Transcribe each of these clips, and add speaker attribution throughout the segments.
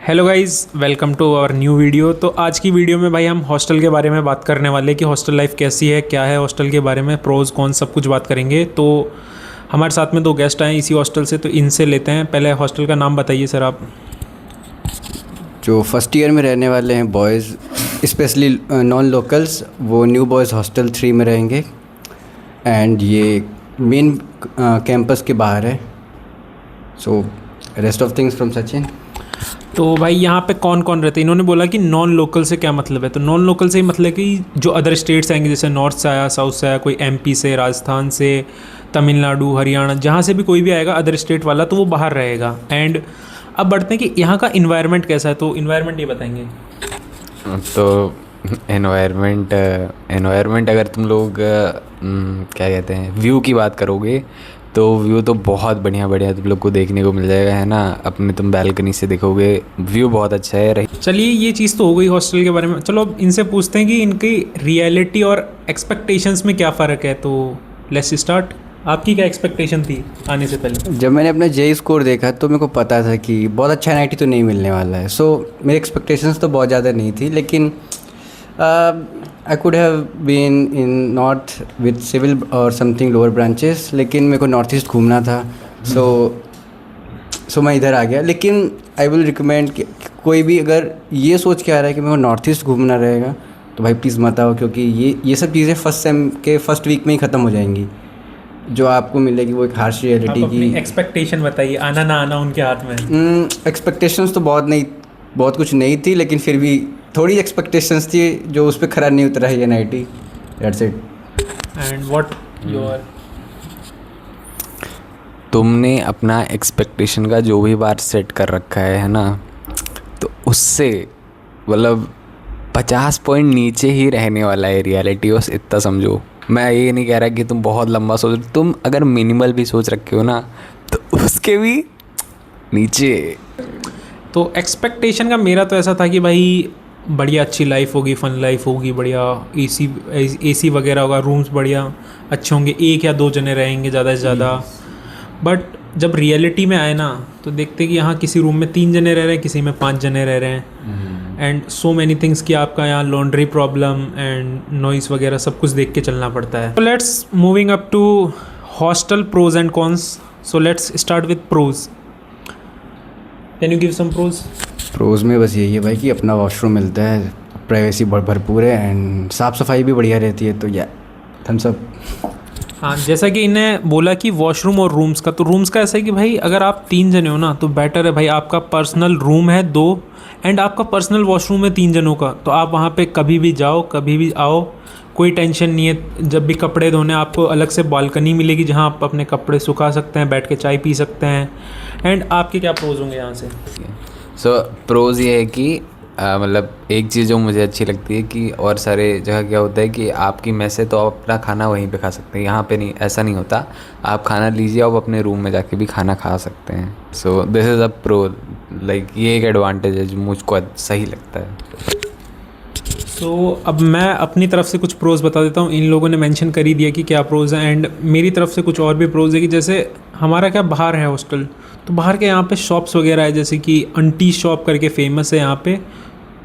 Speaker 1: Hello guys, welcome to our new video. तो आज की वीडियो में भाई हम हॉस्टल के बारे में बात करने वाले कि हॉस्टल लाइफ कैसी है, क्या है हॉस्टल के बारे में, प्रोज कॉन सब कुछ बात करेंगे। तो हमारे साथ में दो गेस्ट आए इसी हॉस्टल से, तो इनसे लेते हैं। पहले हॉस्टल का नाम बताइए सर आप।
Speaker 2: जो फर्स्ट ईयर में रहने वाले हैं बॉयज़, स्पेशली नॉन लोकल्स, वो न्यू बॉयज़ हॉस्टल 3 में रहेंगे। एंड ये मेन कैंपस के बाहर है। So rest of things from Sachin.
Speaker 1: तो भाई यहाँ पे कौन कौन रहते हैं? इन्होंने बोला कि नॉन लोकल से क्या मतलब है, तो नॉन लोकल से ही मतलब कि जो अदर स्टेट्स आएंगे, जैसे नॉर्थ से आया, साउथ से आया, कोई एमपी से, राजस्थान से, तमिलनाडु, हरियाणा, जहाँ से भी कोई भी आएगा अदर स्टेट वाला, तो वो बाहर रहेगा। एंड अब बढ़ते हैं कि यहाँ का इन्वायरमेंट कैसा है, तो इन्वायरमेंट ये बताएंगे।
Speaker 3: तो एनवायरनमेंट अगर तुम लोग क्या कहते हैं, व्यू की बात करोगे तो व्यू तो बहुत बढ़िया बढ़िया तुम लोग को देखने को मिल जाएगा, है ना। अपने तुम बैल्कनी से देखोगे व्यू बहुत अच्छा है।
Speaker 1: चलिए, ये चीज़ तो हो गई हॉस्टल के बारे में। चलो अब इनसे पूछते हैं कि इनकी रियलिटी और एक्सपेक्टेशंस में क्या फ़र्क है। तो लेट्स स्टार्ट। आपकी क्या एक्सपेक्टेशन थी आने से पहले?
Speaker 2: जब मैंने अपना जेई स्कोर देखा तो मेरे को पता था कि बहुत अच्छा एनआईटी तो नहीं मिलने वाला है। सो मेरी एक्सपेक्टेशंस तो बहुत ज़्यादा नहीं थी, लेकिन I could have been in north with civil और समथिंग लोअर ब्रांचेस, लेकिन मेरे को नॉर्थ ईस्ट घूमना था। सो मैं इधर आ गया। लेकिन आई विल रिकमेंड कि कोई भी अगर ये सोच के आ रहा है कि मेरे को नॉर्थ ईस्ट घूमना रहेगा, तो भाई प्लीज़ मत आओ, क्योंकि ये सब चीज़ें फर्स्ट सेम के फर्स्ट वीक में ही ख़त्म हो जाएंगी। जो आपको मिलेगी वो एक हार्श रियलिटी की।
Speaker 1: एक्सपेक्टेशन बताइए, आना ना आना उनके हाथ में।
Speaker 2: एक्सपेक्टेशंस तो बहुत कुछ नहीं थी, लेकिन फिर भी थोड़ी एक्सपेक्टेशंस थी जो उस पर खरा नहीं उतरा है NIT. That's it.
Speaker 1: And what your?
Speaker 3: तुमने अपना एक्सपेक्टेशन का जो भी बार सेट कर रखा है ना, तो उससे मतलब 50 पॉइंट नीचे ही रहने वाला है रियलिटी। बस इतना समझो। मैं ये नहीं कह रहा कि तुम बहुत लंबा सोच, तुम अगर मिनिमल भी सोच रखे हो ना तो उसके भी नीचे।
Speaker 1: तो एक्सपेक्टेशन का मेरा तो ऐसा था कि भाई बढ़िया अच्छी लाइफ होगी, फन लाइफ होगी, बढ़िया एसी वगैरह होगा, रूम्स बढ़िया अच्छे होंगे, 1 या 2 जने रहेंगे ज़्यादा से ज़्यादा। बट जब रियलिटी में आए ना तो देखते कि यहाँ किसी रूम में 3 जने रह रहे हैं, किसी में 5 जने रह रहे हैं। एंड सो मैनी थिंग्स कि आपका यहाँ लॉन्ड्री प्रॉब्लम एंड नॉइस वगैरह सब कुछ देख के चलना पड़ता है। तो let's moving up to hostel pros and cons. So let's start with pros. Can you give some pros?
Speaker 2: Pros में बस यही है भाई कि अपना वॉशरूम मिलता है, प्राइवेसी भरपूर है, एंड साफ़ सफाई भी बढ़िया रहती है। तो या थम्स अप।
Speaker 1: हाँ, जैसा कि इन्हें बोला कि वॉशरूम और रूम्स का, तो रूम्स का ऐसा है कि भाई अगर आप 3 जने हो ना तो बेटर है भाई, आपका पर्सनल रूम है 2 एंड आपका पर्सनल वॉशरूम है 3 जनों का। तो आप वहाँ पे कभी भी जाओ, कभी भी आओ, कोई टेंशन नहीं है। जब भी कपड़े धोने, आपको अलग से बालकनी मिलेगी जहाँ आप अपने कपड़े सुखा सकते हैं, बैठ के चाय पी सकते हैं। एंड आपके क्या प्रोज होंगे यहाँ से?
Speaker 3: सो प्रोज ये है कि मतलब एक चीज़ जो मुझे अच्छी लगती है कि और सारे जगह क्या होता है कि आपकी मेस है तो आप अपना खाना वहीं पे खा सकते हैं। यहाँ पे नहीं, ऐसा नहीं होता। आप खाना लीजिए, आप अपने रूम में जाके भी खाना खा सकते हैं। So this is a pro, like ये एक एडवांटेज है जो मुझको सही लगता है।
Speaker 1: तो अब मैं अपनी तरफ से कुछ प्रोज बता देता हूँ। इन लोगों ने मेंशन कर ही दिया कि क्या प्रोज है, एंड मेरी तरफ से कुछ और भी प्रोज है कि जैसे हमारा क्या बाहर है हॉस्टल, तो बाहर के यहाँ पे शॉप्स वगैरह है, जैसे कि अंटी शॉप करके फेमस है यहाँ पे।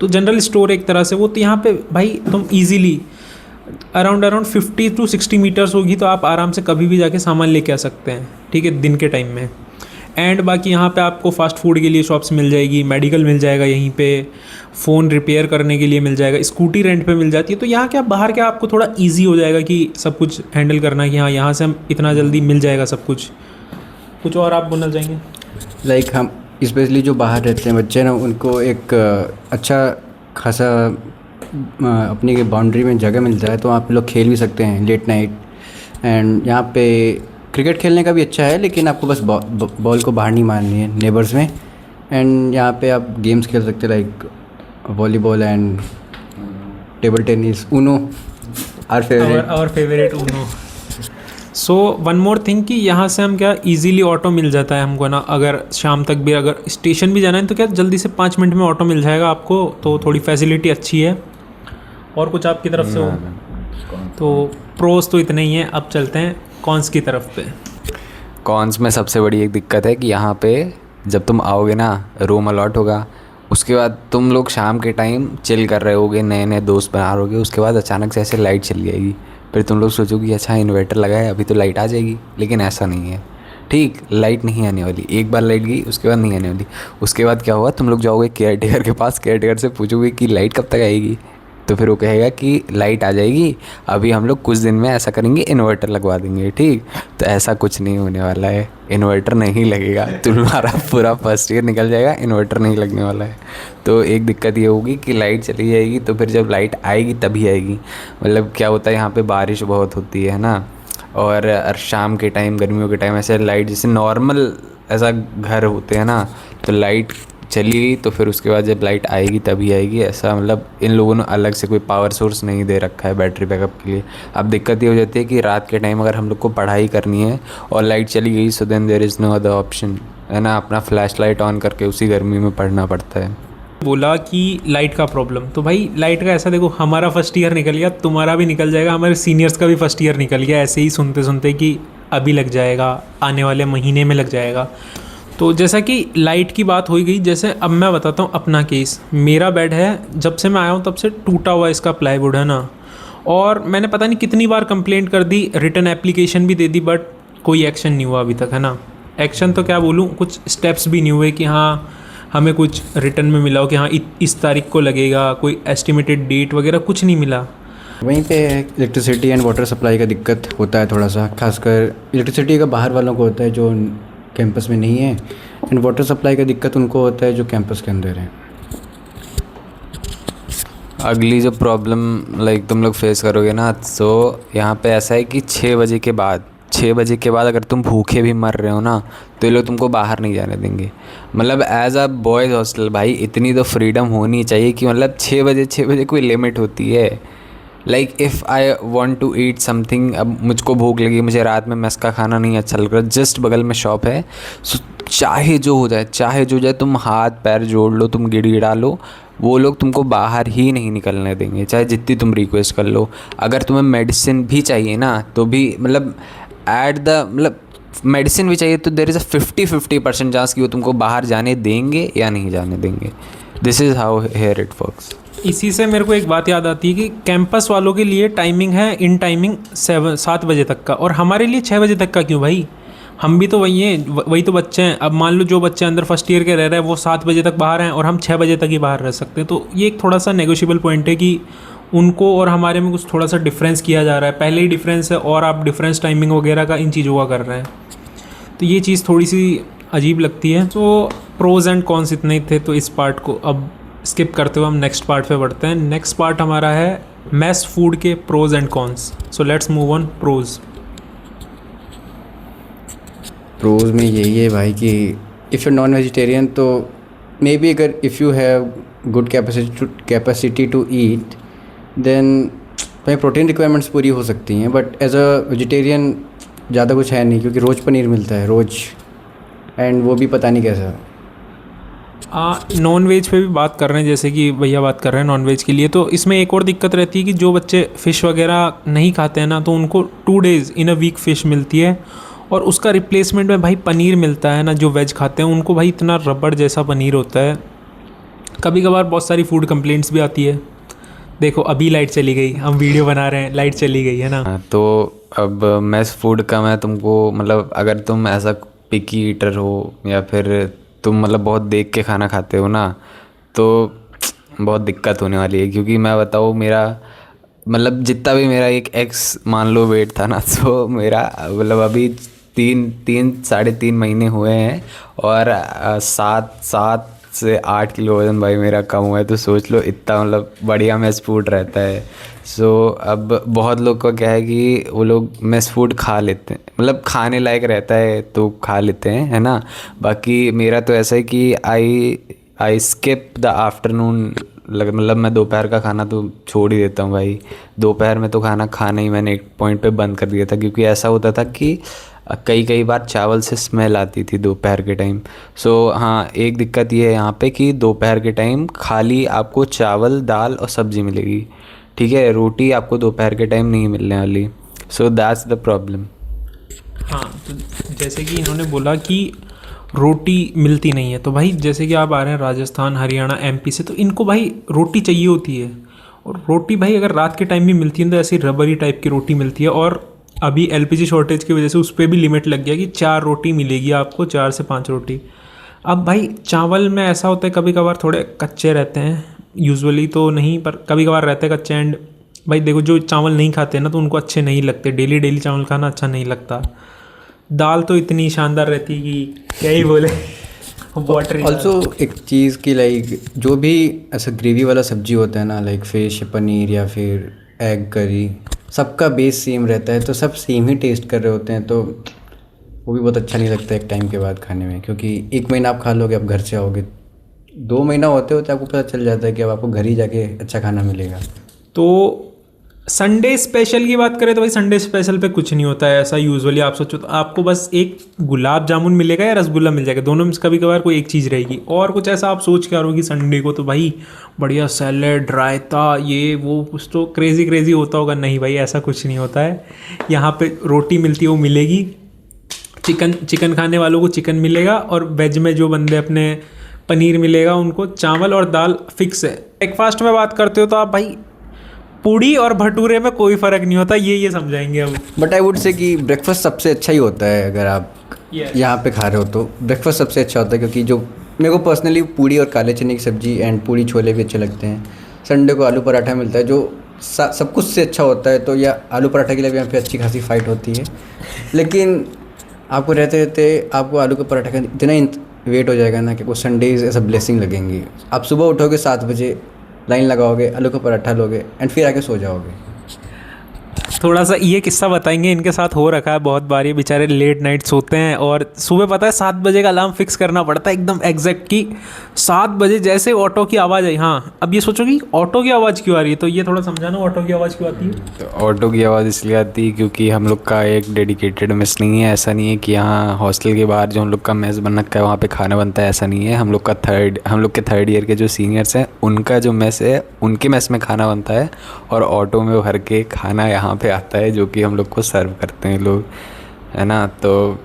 Speaker 1: तो जनरल स्टोर एक तरह से वो, तो यहाँ पे भाई तुम इजीली अराउंड 50 to 60 मीटर्स होगी तो आप आराम से कभी भी जाके सामान लेके आ सकते हैं, ठीक है, दिन के टाइम में। एंड बाकी यहाँ पे आपको फास्ट फूड के लिए शॉप्स मिल जाएगी, मेडिकल मिल जाएगा यहीं पे, फ़ोन रिपेयर करने के लिए मिल जाएगा, स्कूटी रेंट पे मिल जाती है। तो यहाँ क्या बाहर क्या आपको थोड़ा इजी हो जाएगा कि सब कुछ हैंडल करना, कि हाँ यहाँ से हम इतना जल्दी मिल जाएगा सब कुछ। कुछ और आप बोलना चाहेंगे?
Speaker 2: लाइक हम स्पेशली जो बाहर रहते हैं बच्चे ना, उनको एक अच्छा खासा अपनी बाउंड्री में जगह मिल जाए तो आप लोग खेल भी सकते हैं लेट नाइट। एंड यहाँ पे क्रिकेट खेलने का भी अच्छा है, लेकिन आपको बस बॉल को बाहर नहीं मारनी है नेबर्स में। एंड यहाँ पे आप गेम्स खेल सकते हैं like volleyball and table tennis, Uno,
Speaker 1: our favourite Uno. So one more thing कि यहाँ से हम क्या इजीली ऑटो मिल जाता है हमको ना, अगर शाम तक भी अगर स्टेशन भी जाना है तो क्या जल्दी से 5 मिनट में ऑटो मिल जाएगा आपको। तो थोड़ी फैसिलिटी अच्छी है। और कुछ आपकी तरफ से हो? तो प्रोस तो इतने ही हैं। अब चलते हैं कॉन्स की तरफ पे।
Speaker 3: कॉन्स में सबसे बड़ी एक दिक्कत है कि यहाँ पे जब तुम आओगे ना, रूम अलॉट होगा उसके बाद तुम लोग शाम के टाइम चिल कर रहे होगे, नए नए दोस्त बना रहोगे, उसके बाद अचानक से ऐसे लाइट चली जाएगी। फिर तुम लोग सोचोगे अच्छा इन्वर्टर लगा है, अभी तो लाइट आ जाएगी, लेकिन ऐसा नहीं है। ठीक, लाइट नहीं आने वाली। एक बार लाइट गई उसके बाद नहीं आने वाली। उसके बाद क्या होगा, तुम लोग जाओगे केयर टेकर के पास, केयर टेकर से पूछोगे कि लाइट कब तक आएगी, तो फिर वो कहेगा कि लाइट आ जाएगी, अभी हम लोग कुछ दिन में ऐसा करेंगे, इन्वर्टर लगवा देंगे। ठीक, तो ऐसा कुछ नहीं होने वाला है, इन्वर्टर नहीं लगेगा। तुम्हारा पूरा फर्स्ट ईयर निकल जाएगा, इन्वर्टर नहीं लगने वाला है। तो एक दिक्कत ये होगी कि लाइट चली जाएगी, तो फिर जब लाइट आएगी तभी आएगी। मतलब क्या होता है, यहाँ पे बारिश बहुत होती है ना, और शाम के टाइम, गर्मियों के टाइम ऐसे लाइट, जैसे नॉर्मल ऐसा घर होते हैं ना, तो लाइट चली गई तो फिर उसके बाद जब लाइट आएगी तभी आएगी, ऐसा मतलब इन लोगों ने अलग से कोई पावर सोर्स नहीं दे रखा है बैटरी बैकअप के लिए। अब दिक्कत ये हो जाती है कि रात के टाइम अगर हम लोग को पढ़ाई करनी है और लाइट चली गई, so then there is no other option, है ना, अपना फ्लैश लाइट ऑन करके उसी गर्मी में पढ़ना पड़ता है।
Speaker 1: बोला कि लाइट का प्रॉब्लम, तो भाई लाइट का ऐसा देखो, हमारा फर्स्ट ईयर निकल गया, तुम्हारा भी निकल जाएगा, हमारे सीनियर्स का भी फर्स्ट ईयर निकल गया, ऐसे ही सुनते सुनते कि अभी लग जाएगा, आने वाले महीने में लग जाएगा। तो जैसा कि लाइट की बात हो गई, जैसे अब मैं बताता हूँ अपना केस। मेरा बेड है, जब से मैं आया हूँ तब से टूटा हुआ इसका प्लाईवुड है ना, और मैंने पता नहीं कितनी बार कंप्लेंट कर दी, रिटर्न एप्लीकेशन भी दे दी, बट कोई एक्शन नहीं हुआ अभी तक, है ना। एक्शन तो क्या बोलूँ, कुछ स्टेप्स भी नहीं हुए कि हाँ हमें कुछ रिटर्न में मिला हो कि हाँ इस तारीख को लगेगा, कोई एस्टिमेटेड डेट वगैरह कुछ नहीं मिला।
Speaker 2: वहीं पे इलेक्ट्रिसिटी एंड वाटर सप्लाई का दिक्कत होता है थोड़ा सा, खासकर इलेक्ट्रिसिटी का बाहर वालों को होता है जो कैंपस में नहीं है, एंड वाटर सप्लाई का दिक्कत उनको होता है जो कैंपस के अंदर है।
Speaker 3: अगली जो प्रॉब्लम लाइक तुम लोग फेस करोगे ना, तो यहाँ पे ऐसा है कि 6 बजे के बाद अगर तुम भूखे भी मर रहे हो ना, तो ये लोग तुमको बाहर नहीं जाने देंगे। मतलब एज अ बॉयज़ हॉस्टल भाई इतनी तो फ्रीडम होनी चाहिए कि मतलब 6 बजे कोई लिमिट होती है। Like if I want to eat something, अब मुझको भूख लगी, मुझे रात में मेस का खाना नहीं अच्छा लग रहा, जस्ट बगल में शॉप है, सो चाहे जो हो जाए तुम हाथ पैर जोड़ लो, तुम गिड़गिड़ा लो, वो लोग तुमको बाहर ही नहीं निकलने देंगे, चाहे जितनी तुम रिक्वेस्ट कर लो। अगर तुम्हें मेडिसिन भी चाहिए ना, तो भी मतलब मतलब मेडिसिन भी चाहिए तो देयर इज़ अ 50-50% चांस कि वो तुमको बाहर जाने देंगे या नहीं जाने देंगे। This is how here it works.
Speaker 1: इसी से मेरे को एक बात याद आती है कि कैंपस वालों के लिए टाइमिंग है, इन टाइमिंग 7 बजे तक का, और हमारे लिए 6 बजे तक का क्यों भाई? हम भी तो वही हैं, वही तो बच्चे हैं। अब मान लो जो बच्चे अंदर फर्स्ट ईयर के रह रहे हैं वो 7 बजे तक बाहर हैं और हम 6 बजे तक ही बाहर रह सकते हैं। तो ये एक थोड़ा सा नेगोशिएबल पॉइंट है कि उनको और हमारे में कुछ थोड़ा सा डिफरेंस किया जा रहा है, पहले ही डिफरेंस है और आप डिफरेंस टाइमिंग वगैरह का इन चीज़ों का कर रहे हैं, तो ये चीज़ थोड़ी सी अजीब लगती है। तो प्रोज़ एंड कॉन्स इतने ही थे, तो इस पार्ट को अब स्किप करते हुए हम नेक्स्ट पार्ट पे बढ़ते हैं। नेक्स्ट पार्ट हमारा है मेस फूड के pros and cons. So let's move on pros.
Speaker 2: Pros में यही है भाई कि इफ़ यू नॉन वेजिटेरियन, तो मे बी अगर if you have good capacity to eat, then भाई प्रोटीन रिक्वायरमेंट्स पूरी हो सकती हैं, बट एज अ वेजिटेरियन ज़्यादा कुछ है नहीं, क्योंकि रोज़ पनीर मिलता है रोज़, एंड वो भी पता नहीं कैसा।
Speaker 1: नॉन वेज पे भी बात कर रहे हैं, जैसे कि भैया बात कर रहे हैं नॉन वेज के लिए, तो इसमें एक और दिक्कत रहती है कि जो बच्चे फ़िश वगैरह नहीं खाते हैं ना, तो उनको 2 days in a week fish मिलती है, और उसका रिप्लेसमेंट में भाई पनीर मिलता है ना। जो वेज खाते हैं उनको भाई इतना रबड़ जैसा पनीर होता है। कभी कभार बहुत सारी फूड कंप्लेंट्स भी आती है। देखो अभी लाइट चली गई, हम वीडियो बना रहे हैं, लाइट चली गई है ना।
Speaker 3: तो अब मेस फूड का मैं तुमको मतलब अगर तुम ऐसा पिकी ईटर हो या फिर तुम मतलब बहुत देख के खाना खाते हो ना, तो बहुत दिक्कत होने वाली है। क्योंकि मैं बताऊँ, मेरा मतलब जितना भी मेरा एक एक्स मान लो वेट था ना, तो मेरा मतलब अभी 3-3.5 महीने हुए हैं और 7 से 8 किलो वजन भाई मेरा कम हुआ है। तो सोच लो इतना मतलब बढ़िया मेस फूड रहता है। सो अब बहुत लोग का क्या है कि वो लोग मेस फूड खा लेते हैं, मतलब खाने लायक रहता है तो खा लेते हैं, है ना। बाकी मेरा तो ऐसा है कि आई स्किप द आफ्टरनून, मतलब मैं दोपहर का खाना तो छोड़ ही देता हूँ भाई। दोपहर में तो खाना ही मैंने एक पॉइंट पे बंद कर दिया था, क्योंकि ऐसा होता था कि कई बार चावल से स्मेल आती थी दोपहर के टाइम। सो हाँ, एक दिक्कत ये है यहाँ पे कि दोपहर के टाइम खाली आपको चावल, दाल और सब्ज़ी मिलेगी, ठीक है। रोटी आपको दोपहर के टाइम नहीं मिलने वाली। So that's the problem.
Speaker 1: हाँ, तो जैसे कि इन्होंने बोला कि रोटी मिलती नहीं है। तो भाई जैसे कि आप आ रहे हैं राजस्थान, हरियाणा, एमपी से, तो इनको भाई रोटी चाहिए होती है। और रोटी भाई अगर रात के टाइम भी मिलती है तो ऐसी रबरी टाइप की रोटी मिलती है। और अभी एलपीजी शॉर्टेज की वजह से उस पर भी लिमिट लग गया कि 4 रोटी मिलेगी आपको, 4 से 5 रोटी। अब भाई चावल में ऐसा होता है कभी कभार थोड़े कच्चे रहते हैं, यूजुअली तो नहीं पर कभी कभार रहते हैं कच्चे। एंड भाई देखो जो चावल नहीं खाते ना तो उनको अच्छे नहीं लगते, डेली डेली चावल खाना अच्छा नहीं लगता। दाल तो इतनी शानदार रहती है कि क्या ही बोले, वाटर।
Speaker 2: ऑल्सो एक चीज़ की लाइक जो भी ऐसा ग्रेवी वाला सब्जी होता है ना, लाइक फिश, पनीर या फिर एग करी, सबका बेस सेम रहता है, तो सब सेम ही टेस्ट कर रहे होते हैं, तो वो भी बहुत अच्छा नहीं लगता एक टाइम के बाद खाने में। क्योंकि 1 महीना आप खा लोगे, आप घर से आओगे, 2 महीना होते होते आपको पता चल जाता है कि अब आपको घर ही जाके अच्छा खाना मिलेगा।
Speaker 1: तो संडे स्पेशल की बात करें तो भाई संडे स्पेशल पे कुछ नहीं होता है ऐसा। यूजुअली आप सोचो तो आपको बस एक गुलाब जामुन मिलेगा या रसगुल्ला मिल जाएगा, दोनों में से कभी कभार कोई एक चीज़ रहेगी। और कुछ ऐसा आप सोच के आ रहे हो कि संडे को तो भाई बढ़िया सैलेड, रायता, ये वो कुछ तो क्रेज़ी होता होगा। नहीं भाई ऐसा कुछ नहीं होता है। यहाँ पे रोटी मिलती है वो मिलेगी, चिकन खाने वालों को चिकन मिलेगा, और वेज में जो बंदे अपने पनीर मिलेगा उनको चावल और दाल फिक्स है। ब्रेकफास्ट में बात करते हो तो आप भाई पूड़ी और भटूरे में कोई फ़र्क नहीं होता, ये समझाएंगे अब।
Speaker 2: बट आई वुड से कि ब्रेकफास्ट सबसे अच्छा ही होता है अगर आप यहाँ पे खा रहे हो तो ब्रेकफास्ट सबसे अच्छा होता है। क्योंकि जो मेरे को पर्सनली पूड़ी और काले चने की सब्ज़ी एंड पूड़ी छोले भी अच्छे लगते हैं। संडे को आलू पराठा मिलता है जो सब कुछ से अच्छा होता है, तो या आलू पराठा के लिए भी यहाँ पे अच्छी खासी फाइट होती है। लेकिन आपको रहते रहते आपको आलू के पराठा का इतना वेट हो जाएगा ना कि वो संडेज ऐसा ब्लेसिंग लगेंगी। आप सुबह उठोगे 7 बजे, लाइन लगाओगे, आलू का पराठा लोगे एंड फिर आके सो जाओगे।
Speaker 1: थोड़ा सा ये किस्सा बताएंगे, इनके साथ हो रखा है बहुत बार। ये बेचारे लेट नाइट सोते हैं और सुबह पता है 7 बजे का अलार्म फिक्स करना पड़ता है एकदम एग्जैक्ट कि 7 बजे जैसे ऑटो की आवाज़ आई। हाँ अब ये सोचो कि ऑटो की आवाज़ क्यों आ रही है, तो ये थोड़ा समझाना ऑटो की आवाज़ क्यों आती है।
Speaker 3: तो ऑटो की आवाज़ इसलिए आती है क्योंकि हम लोग का एक डेडिकेटेड मेस नहीं है। ऐसा नहीं है कि यहाँ हॉस्टल के बाहर जो हम लोग का मेस बन रखा है वहाँ पे खाना बनता है, ऐसा नहीं है। हम लोग के थर्ड ईयर के जो सीनियर्स हैं उनका जो मेस है, उनके मेस में खाना बनता है और ऑटो में भर के खाना यहाँ पे आता है जो कि हम लोग को सर्व करते हैं लोग, है ना। तो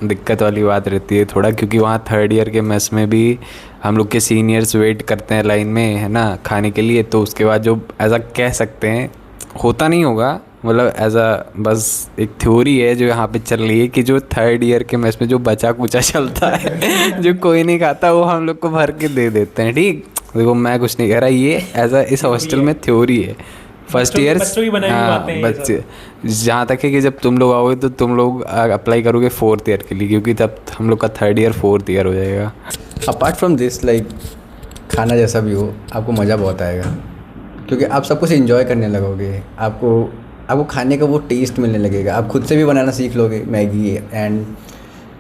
Speaker 3: दिक्कत वाली बात रहती है थोड़ा, क्योंकि वहाँ थर्ड ईयर के मेस में भी हम लोग के सीनियर्स वेट करते हैं लाइन में, है ना, खाने के लिए। तो उसके बाद जो ऐसा कह सकते हैं, होता नहीं होगा, मतलब ऐसा बस एक थ्योरी है जो यहाँ पे चल रही है कि जो थर्ड ईयर के मेस में जो बचा कुचा चलता है जो कोई नहीं खाता वो हम लोग को भर के दे देते हैं। ठीक, देखो मैं कुछ नहीं कह रहा, ये ऐसा इस हॉस्टल में थ्योरी है। फर्स्ट ईयर बच्चे, जहाँ तक है कि जब तुम लोग आओगे तो तुम लोग अप्लाई करोगे 4th ईयर के लिए, क्योंकि तब हम लोग का 3rd ईयर 4th ईयर हो जाएगा।
Speaker 2: अपार्ट फ्रॉम दिस लाइक खाना जैसा भी हो आपको मज़ा बहुत आएगा, क्योंकि आप सब कुछ एंजॉय करने लगोगे। आपको खाने का वो टेस्ट मिलने लगेगा। आप खुद से भी बनाना सीख लोगे मैगी, एंड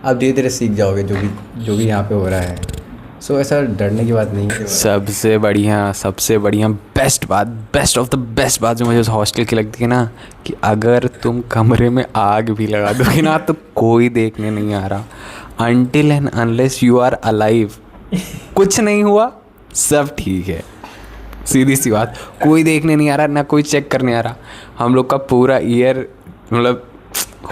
Speaker 2: आप धीरे धीरे सीख जाओगे जो भी यहाँ पे हो रहा है। सो ऐसा डरने की बात नहीं है।
Speaker 3: सबसे बढ़िया बेस्ट ऑफ द बेस्ट बात जो मुझे उस हॉस्टल की लगती है ना, कि अगर तुम कमरे में आग भी लगा दोगे ना तो कोई देखने नहीं आ रहा। Until and unless you are alive, कुछ नहीं हुआ, सब ठीक है। सीधी सी बात, कोई देखने नहीं आ रहा, ना कोई चेक करने आ रहा। हम लोग का पूरा ईयर मतलब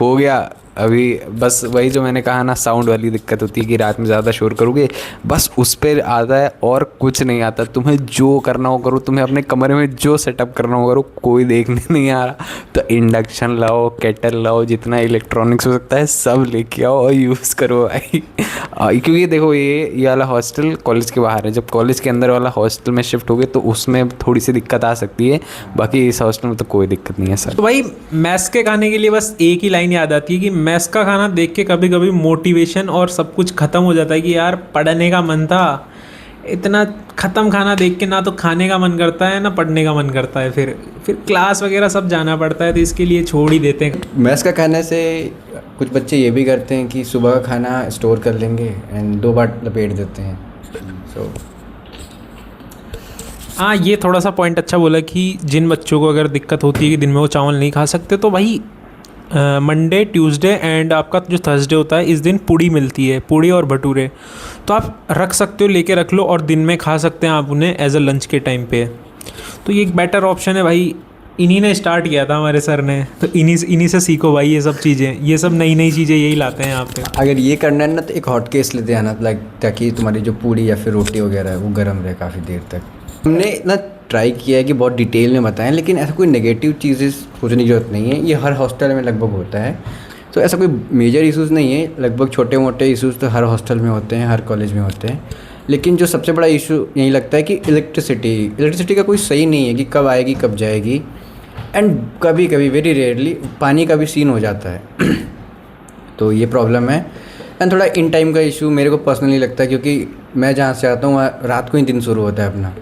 Speaker 3: हो गया अभी। बस वही जो मैंने कहा ना, साउंड वाली दिक्कत होती है कि रात में ज़्यादा शोर करोगे, बस उस पर आता है और कुछ नहीं आता। तुम्हें जो करना हो करो, तुम्हें अपने कमरे में जो सेटअप करना हो करो, कोई देखने नहीं आ रहा। तो इंडक्शन लाओ, केटल लाओ, जितना इलेक्ट्रॉनिक्स हो सकता है सब लेके आओ और यूज़ करो भाई। क्योंकि देखो ये वाला हॉस्टल कॉलेज के बाहर है, जब कॉलेज के अंदर वाला हॉस्टल में शिफ्ट हो गए तो उसमें थोड़ी सी दिक्कत आ सकती है, बाकी इस हॉस्टल में तो कोई दिक्कत नहीं है सर।
Speaker 1: तो भाई मैस के खाने के लिए बस एक ही लाइन याद आती है कि मैस का खाना देख के कभी कभी मोटिवेशन और सब कुछ ख़त्म हो जाता है कि यार पढ़ने का मन था, इतना ख़त्म खाना देख के ना तो खाने का मन करता है ना पढ़ने का मन करता है, फिर क्लास वगैरह सब जाना पड़ता है, तो इसके लिए छोड़ ही देते हैं।
Speaker 2: मैस का खाने से कुछ बच्चे ये भी करते हैं कि सुबह का खाना स्टोर कर लेंगे एंड 2 बार लपेट देते हैं। सो
Speaker 1: हाँ, ये थोड़ा सा पॉइंट अच्छा बोला कि जिन बच्चों को अगर दिक्कत होती है कि दिन में वो चावल नहीं खा सकते, तो भाई मंडे, ट्यूसडे एंड आपका जो थर्सडे होता है, इस दिन पूड़ी मिलती है, पूड़ी और भटूरे। तो आप रख सकते हो, लेके रख लो और दिन में खा सकते हैं आप उन्हें एज अ लंच के टाइम पे। तो ये एक बेटर ऑप्शन है भाई। इन्हीं ने स्टार्ट किया था हमारे सर ने, तो इन्हीं से सीखो भाई ये सब चीज़ें, ये सब नई नई चीज़ें यही लाते हैं यहाँ पे।
Speaker 2: अगर ये करना है ना तो एक हॉट केस लेते आना, लाइक ताकि तुम्हारी जो पूड़ी या फिर रोटी वगैरह है वो गर्म रहे काफ़ी देर तक। हमने ना ट्राई किया है कि बहुत डिटेल में बताएं, लेकिन ऐसा कोई नेगेटिव चीज़ें सोचने की ज़रूरत नहीं है, ये हर हॉस्टल में लगभग होता है। तो ऐसा कोई मेजर इश्यूज़ नहीं है, लगभग छोटे मोटे इश्यूज़ तो हर हॉस्टल में होते हैं, हर कॉलेज में होते हैं। लेकिन जो सबसे बड़ा इशू यही लगता है कि इलेक्ट्रिसिटी का कोई सही नहीं है कि कब आएगी कब जाएगी। एंड कभी कभी वेरी रेयरली पानी का भी सीन हो जाता है तो ये प्रॉब्लम है। एंड थोड़ा इन टाइम का इशू मेरे को पर्सनली लगता है, क्योंकि मैं जहाँ से आता हूँ वहाँ रात को ही दिन शुरू होता है अपना।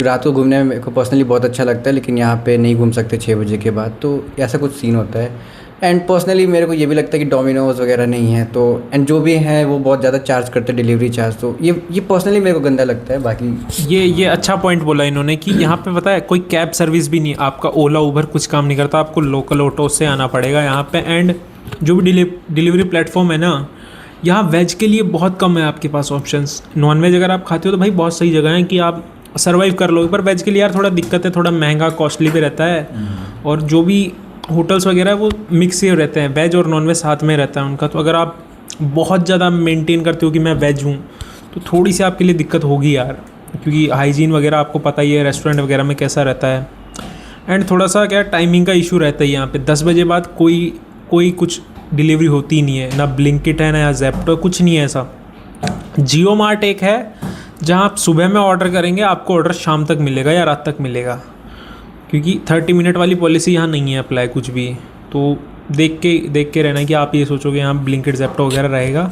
Speaker 2: रात को घूमने में मेरे को पर्सनली बहुत अच्छा लगता है, लेकिन यहाँ पे नहीं घूम सकते 6 बजे के बाद, तो ऐसा कुछ सीन होता है। एंड पर्सनली मेरे को ये भी लगता है कि डोमिनोज़ वगैरह नहीं है, तो एंड जो भी हैं वो बहुत ज़्यादा चार्ज करते हैं डिलीवरी चार्ज, तो ये पर्सनली मेरे को गंदा लगता है। बाकी
Speaker 1: ये अच्छा पॉइंट बोला इन्होंने कि यहाँ पे पता है कोई कैब सर्विस भी नहीं, आपका ओला उबर कुछ काम नहीं करता, आपको लोकल ऑटो से आना पड़ेगा यहाँ पे। एंड जो भी डिलीवरी प्लेटफॉर्म है ना, यहाँ वेज के लिए बहुत कम है आपके पास ऑप्शंस। नॉन वेज अगर आप खाते हो तो भाई बहुत सही जगह है कि आप सर्वाइव कर लो, पर वेज के लिए यार थोड़ा दिक्कत है, थोड़ा महंगा कॉस्टली भी रहता है। और जो भी होटल्स वगैरह है वो मिक्स ही रहते हैं, वेज और नॉन वेज साथ में रहता है उनका। तो अगर आप बहुत ज़्यादा मेंटेन करते हो कि मैं वेज हूँ तो थोड़ी सी आपके लिए दिक्कत होगी यार, क्योंकि हाइजीन वगैरह आपको पता ही है रेस्टोरेंट वगैरह में कैसा रहता है। एंड थोड़ा सा क्या टाइमिंग का इशू रहता है यहाँ पे, 10 बजे बाद कोई कुछ डिलीवरी होती ही नहीं है, ना ब्लिंकिट है ना या ज़ेप्टो, कुछ नहीं है ऐसा। जियो मार्ट एक है जहाँ आप सुबह में ऑर्डर करेंगे आपको ऑर्डर शाम तक मिलेगा या रात तक मिलेगा, क्योंकि 30 मिनट वाली पॉलिसी यहाँ नहीं है अप्लाई कुछ भी। तो देख के रहना कि आप ये सोचोगे यहाँ ब्लिंकिट ज़ेप्टो वगैरह रहेगा।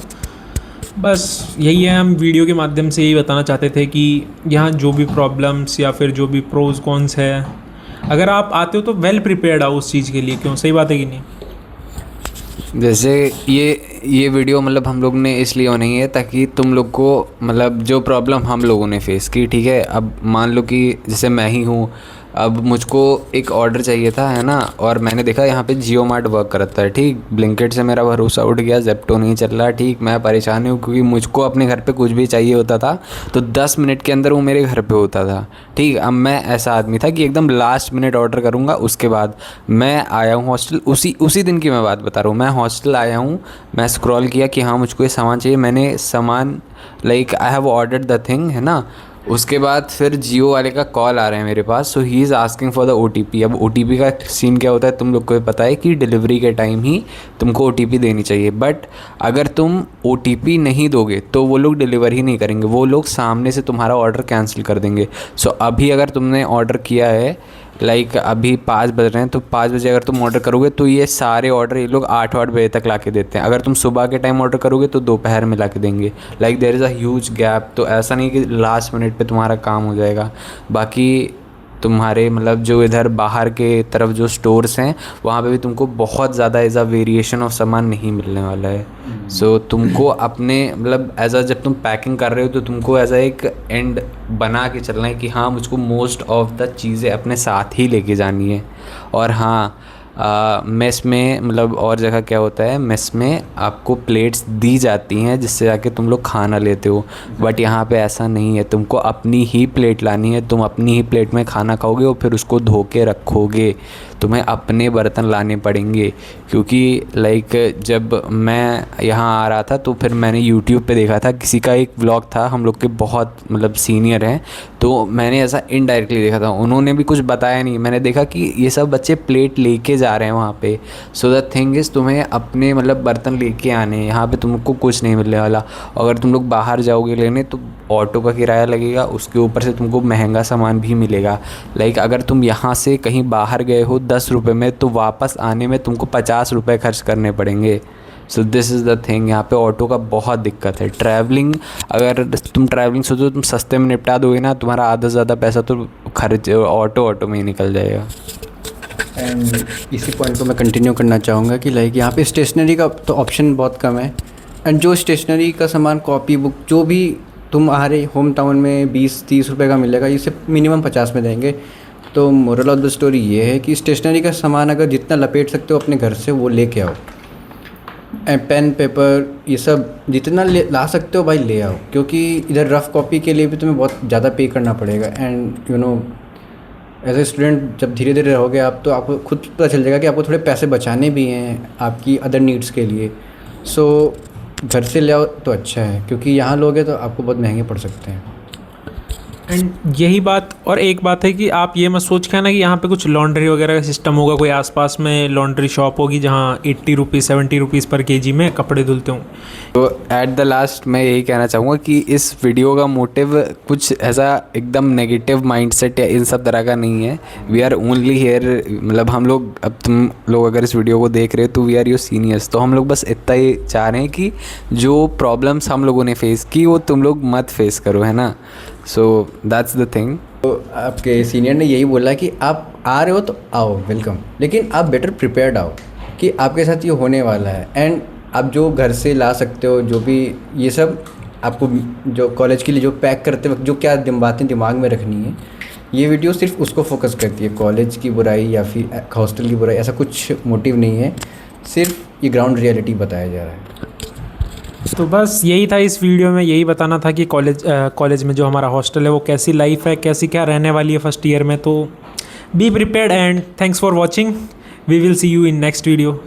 Speaker 1: बस यही है, हम वीडियो के माध्यम से यही बताना चाहते थे कि यहाँ जो भी प्रॉब्लम्स या फिर जो भी प्रोज कॉन्स है, अगर आप आते हो तो वेल प्रिपेयर्ड आओ उस चीज़ के लिए। क्यों, सही बात है कि नहीं?
Speaker 3: जैसे ये वीडियो मतलब हम लोग ने इसलिए बनाई है ताकि तुम लोग को मतलब जो प्रॉब्लम हम लोगों ने फेस की, ठीक है। अब मान लो कि जैसे मैं ही हूँ, अब मुझको एक ऑर्डर चाहिए था, है ना, और मैंने देखा यहाँ पे जियो मार्ट वर्क करता है, ठीक। ब्लिंकिट से मेरा भरोसा उठ गया, ज़ेप्टो नहीं चल रहा, ठीक। मैं परेशान हूँ क्योंकि मुझको अपने घर पे कुछ भी चाहिए होता था तो 10 मिनट के अंदर वो मेरे घर पे होता था, ठीक। अब मैं ऐसा आदमी था कि एकदम लास्ट मिनट ऑर्डर करूँगा। उसके बाद मैं आया हूँ हॉस्टल, उसी दिन की मैं बात बता रहा हूँ। मैं हॉस्टल आया हूँ, मैं स्क्रॉल किया कि हाँ मुझको ये सामान चाहिए, मैंने सामान like I have ordered the thing, है ना। उसके बाद फिर जियो वाले का कॉल आ रहा है मेरे पास, so he is asking for the OTP। अब OTP का सीन क्या होता है तुम लोग को पता है कि डिलीवरी के टाइम ही तुमको OTP देनी चाहिए, बट अगर तुम OTP नहीं दोगे तो वो लोग डिलीवर ही नहीं करेंगे, वो लोग सामने से तुम्हारा ऑर्डर कैंसिल कर देंगे। सो अभी अगर तुमने ऑर्डर किया है, लाइक अभी 5 बज रहे हैं, तो 5 बजे अगर तुम ऑर्डर करोगे तो ये सारे ऑर्डर ये लोग 8 बजे तक ला के देते हैं। अगर तुम सुबह के टाइम ऑर्डर करोगे तो दोपहर में ला के देंगे। Like there is a huge gap. तो ऐसा नहीं कि लास्ट मिनट पे तुम्हारा काम हो जाएगा। बाकी तुम्हारे मतलब जो इधर बाहर के तरफ जो स्टोर्स हैं वहाँ पे भी तुमको बहुत ज़्यादा एज अ वेरिएशन ऑफ सामान नहीं मिलने वाला है। सो तुमको अपने मतलब एज अ जब तुम पैकिंग कर रहे हो तो तुमको एज अ एक एंड बना के चलना है कि हाँ मुझको मोस्ट ऑफ द चीज़ें अपने साथ ही लेके जानी है। और हाँ मेस में मतलब और जगह क्या होता है, मेस में आपको प्लेट्स दी जाती हैं जिससे जाके तुम लोग खाना लेते हो, बट यहाँ पे ऐसा नहीं है। तुमको अपनी ही प्लेट लानी है, तुम अपनी ही प्लेट में खाना खाओगे और फिर उसको धो के रखोगे। तुम्हें अपने बर्तन लाने पड़ेंगे, क्योंकि लाइक जब मैं यहाँ आ रहा था तो फिर मैंने यूट्यूब पे देखा था, किसी का एक व्लॉग था, हम लोग के बहुत मतलब सीनियर हैं, तो मैंने ऐसा इनडायरेक्टली देखा था, उन्होंने भी कुछ बताया नहीं। मैंने देखा कि ये सब बच्चे प्लेट लेके जा रहे हैं वहाँ पे। सो द थिंग इज़ तुम्हें अपने मतलब बर्तन लेके आने हैं, यहाँ पे तुमको कुछ नहीं मिलने वाला। अगर तुम लोग बाहर जाओगे लेने तो ऑटो का किराया लगेगा, उसके ऊपर से तुमको महंगा सामान भी मिलेगा। लाइक अगर तुम यहाँ से कहीं बाहर गए हो 10 रुपये में, तो वापस आने में तुमको 50 रुपये खर्च करने पड़ेंगे। So this is the thing, यहाँ पे ऑटो का बहुत दिक्कत है। ट्रैवलिंग अगर तुम ट्रैवलिंग सोचो तुम सस्ते में निपटा दोगे ना, तुम्हारा आधा से ज़्यादा पैसा तो खर्च ऑटो में ही निकल जाएगा।
Speaker 2: एंड इसी पॉइंट को मैं कंटिन्यू करना चाहूँगा कि लाइक यहाँ पे स्टेशनरी का तो ऑप्शन बहुत कम है। एंड जो स्टेशनरी का सामान, कॉपी बुक, जो भी तुम्हारे होम टाउन में 20-30 रुपये का मिलेगा, इसे मिनिमम 50 में देंगे। तो मोरल ऑफ द स्टोरी ये है कि स्टेशनरी का सामान अगर जितना लपेट सकते हो अपने घर से वो लेके आओ। पेन पेपर ये सब जितना ला सकते हो भाई ले आओ, क्योंकि इधर रफ़ कॉपी के लिए भी तुम्हें बहुत ज़्यादा पे करना पड़ेगा। एंड एज ए स्टूडेंट जब धीरे धीरे रहोगे आप, तो आपको खुद पता चल जाएगा कि आपको थोड़े पैसे बचाने भी हैं आपकी अदर नीड्स के लिए। सो घर से ले आओ तो अच्छा है, क्योंकि यहाँ लोगे तो आपको बहुत महंगे पड़ सकते हैं।
Speaker 1: एंड यही बात, और एक बात है कि आप ये मत सोच के ना कि यहाँ पे कुछ लॉन्ड्री वगैरह का सिस्टम होगा, कोई आसपास में लॉन्ड्री शॉप होगी जहाँ 80 रुपीज़ 70 रुपीज़ पर केजी में कपड़े धुलते हों।
Speaker 3: तो एट द लास्ट मैं यही कहना चाहूँगा कि इस वीडियो का मोटिव कुछ ऐसा एकदम नेगेटिव माइंडसेट या इन सब तरह का नहीं है। वी आर ओनली हेयर, मतलब हम लोग, अब तुम लोग अगर इस वीडियो को देख रहे हो तो वी आर योर सीनियर्स, तो हम लोग बस इतना ही चाह रहे हैं कि जो प्रॉब्लम्स हम लोगों ने फेस की वो तुम लोग मत फेस करो, है ना। So that's the thing.
Speaker 2: तो आपके सीनियर ने यही बोला कि आप आ रहे हो तो आओ, वेलकम, लेकिन आप बेटर प्रिपेयर्ड आओ कि आपके साथ ये होने वाला है। एंड आप जो घर से ला सकते हो, जो भी ये सब आपको जो कॉलेज के लिए जो पैक करते वक्त जो क्या बातें दिमाग में रखनी है, ये वीडियो सिर्फ उसको फोकस करती है, कॉलेज की बुराई या फिर हॉस्टल की बुराई, ऐसा कुछ मोटिव नहीं है, सिर्फ ये ग्राउंड रियलिटी बताया जा रहा है।
Speaker 1: तो बस यही था इस वीडियो में, यही बताना था कि कॉलेज में जो हमारा हॉस्टल है वो कैसी लाइफ है, कैसी क्या रहने वाली है फर्स्ट ईयर में। तो be prepared and thanks for watching. We will see you in next video.